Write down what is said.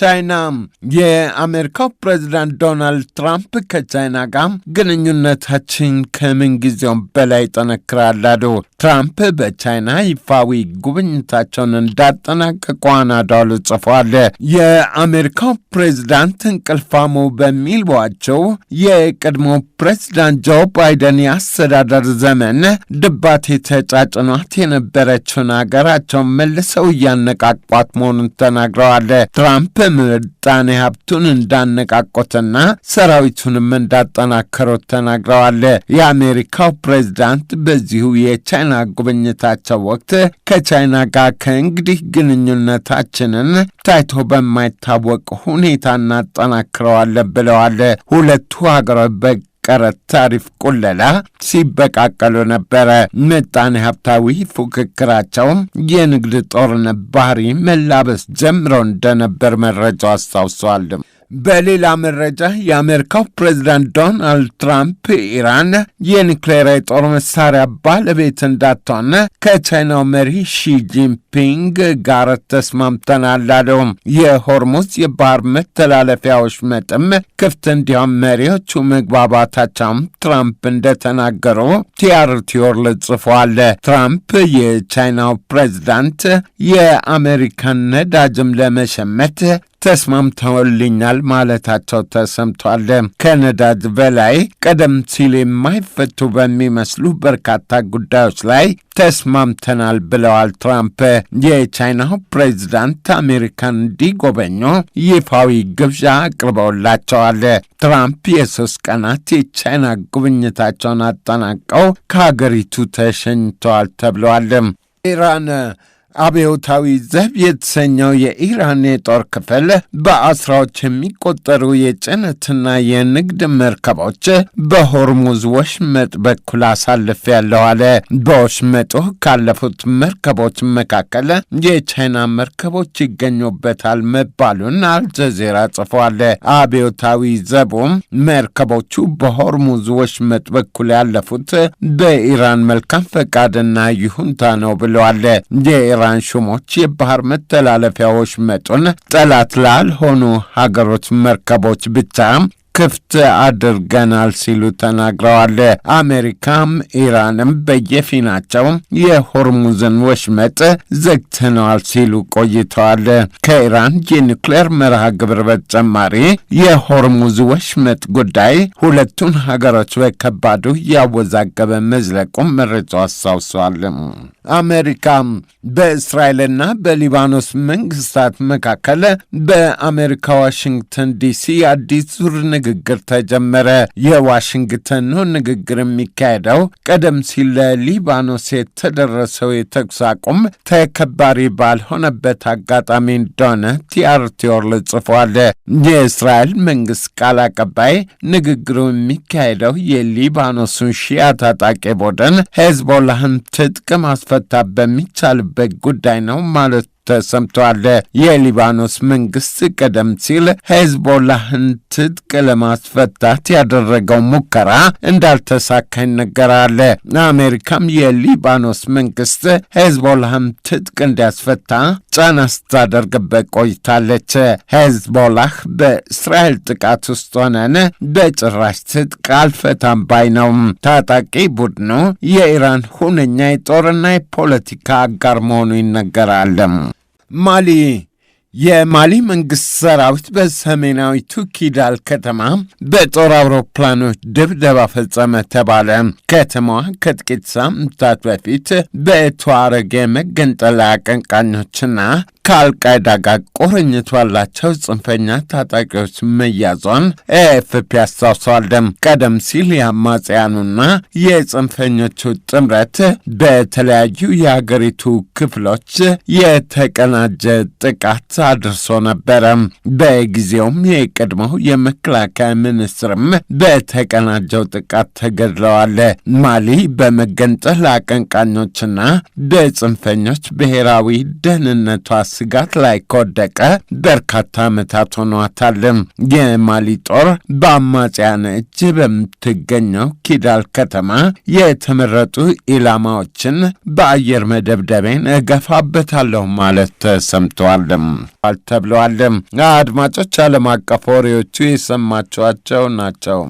ቻይና የአሜሪካው ፕሬዝዳንት ዶናልድ ትራምፕ ከቻይና ጋር ግንኙነታችን ከምንጊዜውም በላይ ጠነክራል አሉ። ትራምፕ በቻይና ይፋዊ ጉብኝታቸውን እንዳጠናቀቁ አናዶሉ ጽፏል። የአሜሪካው ፕሬዝዳንት እንቅልፋሙ በሚሏቸው የቀድሞ ፕሬዝዳንት ጆ ባይደን የአስተዳደር ዘመን ድባቴ ተጫጭኗት የነበረችውን ሀገራቸውን መልሰው እያነቃቋት መሆኑን ተናግረዋል። ትራምፕ ምጣኔ ሀብቱን እንዳነቃቆትና ሰራዊቱንም እንዳጠናከሩት ተናግረዋል። የአሜሪካው ፕሬዝዳንት በዚሁ የቻይና ጉብኝታቸው ወቅት ከቻይና ጋር ከእንግዲህ ግንኙነታችንን ታይቶ በማይታወቅ ሁኔታ እናጠናክረዋለን ብለዋል። ሁለቱ ሀገሮች ቀረጥ ታሪፍ ቁለላ ሲበቃቀሉ ነበረ። ምጣኔ ሀብታዊ ፉክክራቸው የንግድ ጦርነት ባህሪ መላበስ ጀምረው እንደነበር መረጃው አስታውሷል። በሌላ መረጃ የአሜሪካው ፕሬዝዳንት ዶናልድ ትራምፕ ኢራን የኒውክሌር የጦር መሳሪያ ባለቤት እንዳትሆን ከቻይናው መሪ ሺጂንፒንግ ጋር ተስማምተናል አሉ። የሆርሙዝ የባህር መተላለፊያዎች መጥም ክፍት እንዲሆን መሪዎቹ መግባባታቸውም ትራምፕ እንደተናገሩ ቲአርቲ ወርልድ ጽፏል። ትራምፕ የቻይናው ፕሬዝዳንት የአሜሪካን ነዳጅም ለመሸመት ተስማምተውልኛል ማለታቸው ተሰምቷል። ከነዳጅ በላይ ቀደም ሲል የማይፈቱ በሚመስሉ በርካታ ጉዳዮች ላይ ተስማምተናል ብለዋል ትራምፕ። የቻይናው ፕሬዝዳንት አሜሪካን እንዲጎበኙ ይፋዊ ግብዣ አቅርበውላቸዋል። ትራምፕ የ3 ቀናት የቻይና ጉብኝታቸውን አጠናቀው ከሀገሪቱ ተሸኝተዋል ተብለዋል። ኢራን አብዮታዊ ዘብ የተሰኘው የኢራን የጦር ክፍል በአስራዎች የሚቆጠሩ የጭነትና የንግድ መርከቦች በሆርሙዝ ወሽመጥ በኩል አሳልፌያለሁ አለ። በወሽመጡ ካለፉት መርከቦች መካከል የቻይና መርከቦች ይገኙበታል መባሉን አልጀዚራ ጽፏል። አብዮታዊ ዘቡም መርከቦቹ በሆርሙዝ ወሽመጥ በኩል ያለፉት በኢራን መልካም ፈቃድና ይሁንታ ነው ብለዋል። የኢራን ሹሞች የባህር መተላለፊያዎች መጡን ጠላት ላልሆኑ ሀገሮች መርከቦች ብቻ ክፍት አድርገናል ሲሉ ተናግረዋል። አሜሪካም ኢራንም በየፊናቸው የሆርሙዝን ወሽመጥ ዘግተነዋል ሲሉ ቆይተዋል። ከኢራን የኒውክሌር መርሃ ግብር በተጨማሪ የሆርሙዝ ወሽመጥ ጉዳይ ሁለቱን ሀገሮች በከባዱ ያወዛገበ መዝለቁም መረጃው አስታውሷል። አሜሪካ በእስራኤልና በሊባኖስ መንግስታት መካከል በአሜሪካ ዋሽንግተን ዲሲ አዲስ ዙር ንግግር ተጀመረ። የዋሽንግተኑ ንግግር የሚካሄደው ቀደም ሲል ለሊባኖስ የተደረሰው የተኩስ አቁም ተከባሪ ባልሆነበት አጋጣሚ እንደሆነ ቲአርቲ ወርልድ ጽፏል። የእስራኤል መንግስት ቃል አቀባይ ንግግሩ የሚካሄደው የሊባኖሱን ሺያ ታጣቂ ቡድን ሄዝቦላህን ትጥቅ ማስፈታት በሚቻልበት ጉዳይ ነው ማለት ተሰምቷል። የሊባኖስ መንግስት ቀደም ሲል ሄዝቦላህን ትጥቅ ለማስፈታት ያደረገው ሙከራ እንዳልተሳካ ይነገራል። አሜሪካም የሊባኖስ መንግስት ሄዝቦላህን ትጥቅ እንዲያስፈታ ጫና ስታደርግበት ቆይታለች። ሄዝቦላህ በእስራኤል ጥቃት ውስጥ ሆነን በጭራሽ ትጥቅ አልፈታም ባይ ነው። ታጣቂ ቡድኑ የኢራን ሁነኛ የጦርና የፖለቲካ አጋር መሆኑ ይነገራል። ማሊ የማሊ መንግስት ሰራዊት በሰሜናዊቱ ኪዳል ከተማ በጦር አውሮፕላኖች ድብደባ ፈጸመ ተባለ። ከተማዋ ከጥቂት ሳምንታት በፊት በቱዋረግ የመገንጠል አቀንቃኞችና ከአልቃይዳ ጋር ቁርኝት ባላቸው ጽንፈኛ ታጣቂዎች መያዟን ኤኤፍፒ አስታውሷል። ቀደም ሲል የአማጽያኑና የጽንፈኞቹ ጥምረት በተለያዩ የሀገሪቱ ክፍሎች የተቀናጀ ጥቃት አድርሶ ነበረ። በጊዜውም የቀድሞው የመከላከያ ሚኒስትርም በተቀናጀው ጥቃት ተገድለዋል። ማሊ በመገንጠል አቀንቃኞችና በጽንፈኞች ብሔራዊ ደህንነቷ ስጋት ላይ ከወደቀ በርካታ ዓመታት ሆኗታል። የማሊ ጦር በአማጽያን እጅ በምትገኘው ኪዳል ከተማ የተመረጡ ኢላማዎችን በአየር መደብደቤን እገፋበታለሁ ማለት ተሰምተዋል ተብለዋል። አድማጮች፣ ዓለም አቀፍ ወሬዎቹ የሰማችኋቸው ናቸው።